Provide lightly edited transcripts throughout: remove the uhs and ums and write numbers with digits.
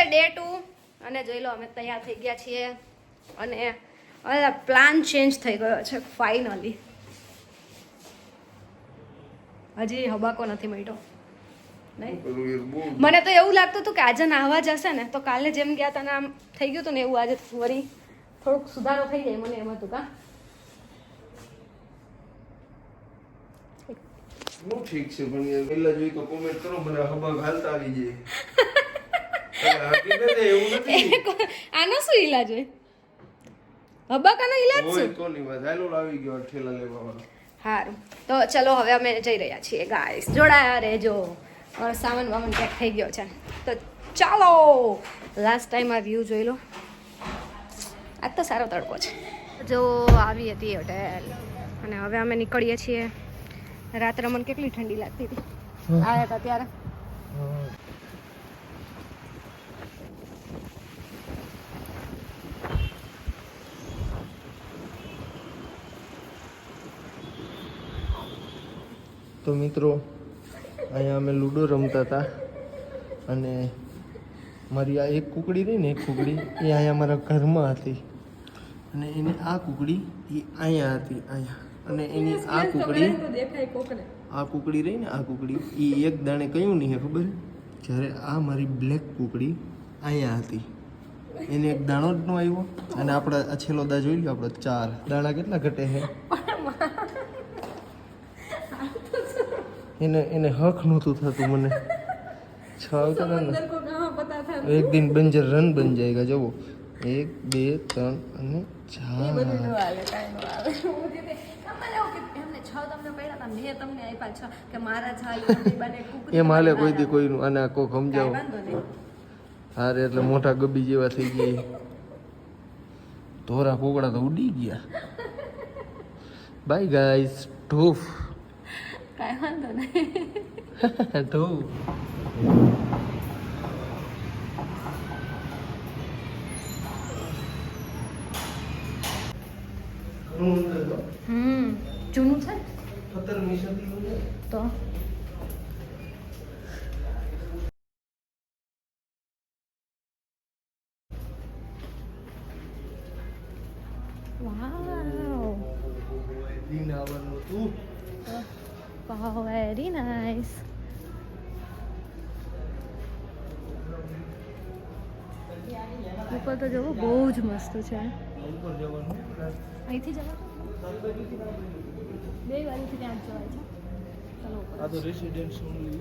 Day 2 અને જોઈ લો અમે તૈયાર થઈ ગયા છીએ અને પ્લાન ચેન્જ થઈ ગયો છે ફાઇનલી. હજી હબાકો નથી મળ્યો. મને તો એવું લાગતું હતું કે આજે નાહવા જશે ને તો કાલે જેમ ગયા હતા ને આમ થઈ ગયું હતું ને એવું આજે વળી થોડુંક સુધારો થઈ જાય મને એમ હતું. કા હું ઠીક છે પણ યાર પહેલા જોઈ તો કોમેન્ટ કરો મને હબા હાલતા આવી જાય. એવું નથી. આનો શું ઈલાજ હોય? હબાકાનો ઈલાજ શું? કોની વાત હાલો આવી ગયો ઠેલા લેવા વાળો. સારું તો ચલો હવે અમે જઈ રહ્યા છીએ ગાઈસ, જોડાયા રહેજો. સામાન વામાન પેક થઈ ગયો છે તો ચાલો લાસ્ટ ટાઈમ આ વ્યૂ જોઈ લો. આજ તો સારો તડકો છે. જો આવી હતી હોટેલ અને હવે અમે નીકળીએ છીએ. રાત્રે મને કેટલી ઠંડી લાગતી હતી આવ્યા હતા ત્યારે. તો મિત્રો અહીંયા અમે લૂડો રમતા હતા અને મારી આ એક કુકડી રહી ને એક કુકડી એ અહીંયા મારા ઘરમાં હતી અને એની આ કુકડી એ અહીંયા હતી અહીંયા અને એની આ કુકડી રહી ને આ કુકડી એ એક દાણે કયું નહીં હે ખબર જ્યારે આ મારી બ્લેક કુકડી અહીંયા હતી એને એક દાણો જ ન આવ્યો અને આપણા આ છેલ્લો દા જોઈ લો આપણે 4 દાણા કેટલા ઘટે છે એને હક નહોતું થતું મને 6 આવતા ને એક દિન બંજર રન બન જાયગા જવો 1 2 3 અને 4 એમ હાલે કોઈ દી કોઈનું અને કોક સમજાવો હારે એટલે મોટા ગબી જેવા થઈ ગયા ધોરા કોકડા તો ઉડી ગયા. બાય ગાઈસ ઢોફ કાંઈ વાંધો નહીં ઢોફ. જૂનું છે 17મી સદીનું છે તો વાવ દિન આવવાનું તું વાવ વેરી નાઇસ. ઉપર તો જવું બહુ જ મસ્ત છે. ઉપર જવાનું અહીંથી જવાનું 2 વાગ્યાથી ત્યાં જવાય છે. ચાલો આ તો રેસિડેન્સ ઓનલી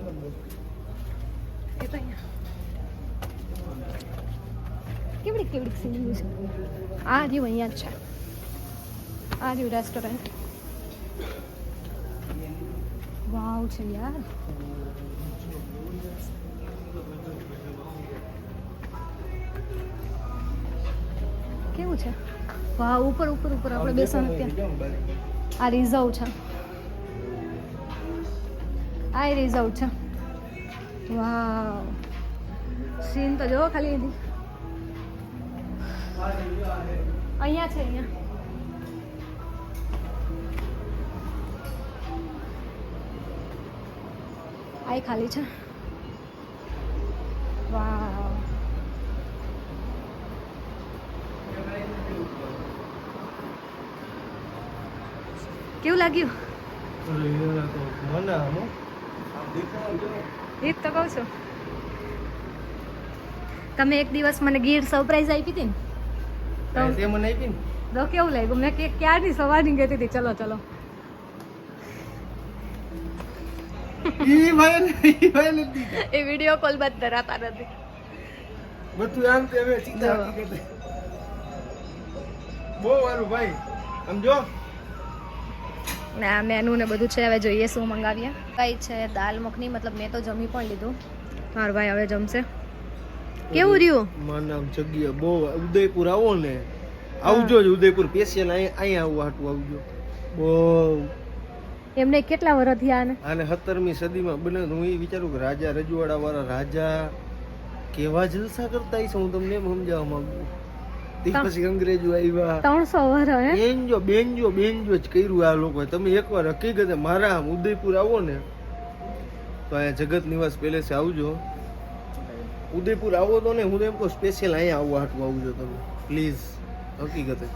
એ તો અહીંયા કેવડી કેવડી સીનરી છે. આ રહ્યું અહીંયા જ છે. આ રહ્યું રેસ્ટોરન્ટ. વાવ છે યાર. કેવું છે? વાવ ઉપર ઉપર ઉપર આપણે બેસવાનું ત્યાં. આ રિઝર્વ છે. આ રિઝર્વ છે. વાવ સીન તો જોવો ખાલી અહીંયા છે અહીંયા. આ ખાલી છે. વાવ કેવું લાગ્યું? એ જ તો કહું છું. તમે એક દિવસ મને ગીર સરપ્રાઈઝ આપી હતી ને તે મને આપી ને તો કેવું લાગ્યું? મેં ક્યારની સવારની કહેતી હતી ચલો ચલો. એ વિડીયો કોલ બાદ ધરાતા નથી બધું આમ તે હવે સીધા હકીકત બહુ સારું ભાઈ સમજો. ના મેનુ ને બધું છે. હવે જોઈએ શું મંગાવીએ. કઈ છે દાલ મખની, મતલબ મેં તો જમી પણ લીધું. મારો ભાઈ હવે જમશે. કેવું રહ્યું? મારું જગ્યા બહુ. ઉદયપુર આવો ને આવજો જ ઉદયપુર સ્પેશિયલ અહીંયા આવું હાટું આવજો. બહુ એમને કેટલા વર્ષ થયા આને 17મી સદીમાં બને. હું એ વિચારું કે રાજા રજવાડા વાળા રાજા કેવા જલસા કરતા હશે હું તમને એમ સમજાવવા માંગુ. પછી અંગ્રેજો આવ્યા 300 વર્ષ બેનજો જ કર્યું આ લોકો. તમે એકવાર હકીકતે મારા ઉદયપુર આવો ને તો અહીંયા જગત નિવાસ પેલેસે આવજો. ઉદયપુર આવો તો ને હું તો એમ કહું સ્પેશિયલ અહીંયા આવવા હાટું આવજો તમે પ્લીઝ હકીકતે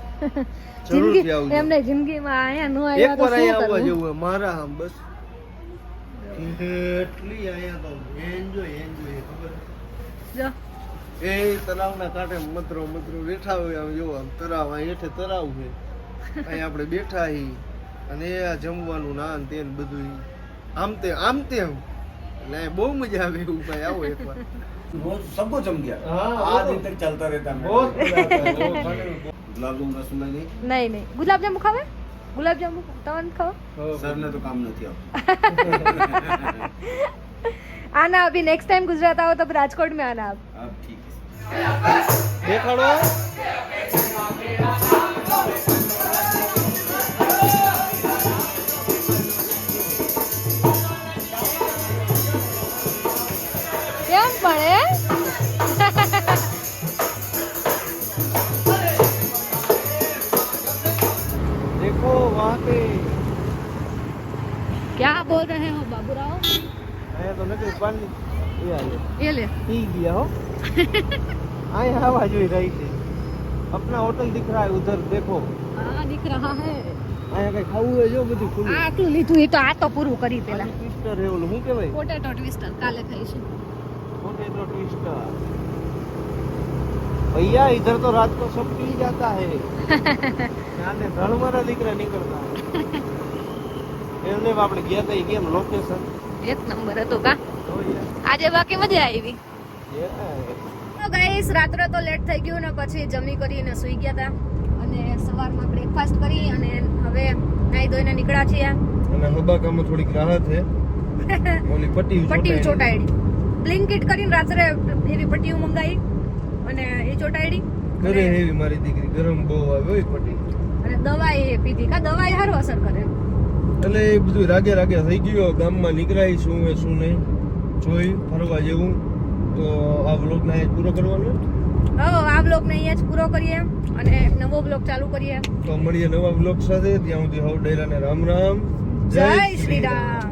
જરૂરથી આવજો એમને જિંદગીમાં આયા નો આવ્યા તો એકવાર શું અહીંયા આવવા કરવું? જેવું હોય. મારા આમ બસ કેટલી અહીંયા તો એન્જોય ખબર જો એ તળાવના કાંઠે મતરો બેઠા હોય આમ જો આમ તળાવ આ હેઠે તળાવ છે અહીં આપણે બેઠા હી અને આ જમવાનું નાન તેન બધું આમ તેમ એટલે અહીં બહુ મજા આવે એવું ભાઈ આવો એકવાર वो सबको जम गया हाँ, आज वो दिन तक चलता रहता है बहुत मजा आता है वो खाने में गुलाब जामुन रसमलाई नहीं નહીં ગુલાબજાંબુ ખાવે ગુલાબજાંબુ તમને ખાવ सर ने तो काम नहीं किया आना अभी नेक्स्ट टाइम गुजरात आओ तब राजकोट में आना आप अब ठीक है દેખાડો કેમ પડે देखो वहाँ पे क्या बोल रहे हो बाबूराव અહીંયા તો નથી પાણી એ આલે ये ले पी गया हो અહીંયા हवा જોઈ રહી છે अपना होटल दिख रहा है उधर देखो हाँ दिख रहा है અહીંયા કઈ ખાવું હોય જો બધું ખુલ્લું આટલું લીધું એ તો આ તો પૂરું કરી પેલા ટ્વિસ્ટર હે ઓલું શું કહેવાય પોટેટો ટ્વિસ્ટર કાલે ખાઈશું पोटैटो ट्विस्टर भैया इधर तो रात को सब पी जाता है यहाँ ने धड़मारा દીકરા નીકળતા એમને આપણે ગયા હતા કેમ લોકેશન એક નંબર હતો કા આજે બાકી મજા આવી તો ગાઈસ રાત્રે તો લેટ થઈ ગયું ને પછી જમી કરીને સૂઈ ગયા હતા અને સવારમાં બ્રેકફાસ્ટ કરી અને હવે નાઈ ધોઈને નીકળ્યા છીએ અને હબાકામાં થોડીક રાહત છે ઓલી પટ્ટી ચોટાડી બ્લિંકિટ કરીને રાત્રે એવી પટ્ટીઓ મંગાવી અને એ ચોટાડી ઘરે હેવી મારી દીકરી ગરમ બહુ આવે હોય પટ્ટી અને દવાઈ એ પીધી કા દવાઈ સારું અસર કરે એટલે એ બધું રાગે થઈ ગયો ગામમાં નીકળાય શું હે શું નહીં જોઈ ફરવા જેવું તો આ વ્લોગ ને પૂરો કરવાનો આ બ્લોગ ને અહીંયા જ પૂરો કરીએ અને એક નવો બ્લોગ ચાલુ કરીએ તો મળીએ નવા વ્લોગ સાથે ત્યાં સુધી હવ ડેલાને રામ રામ જય શ્રી રામ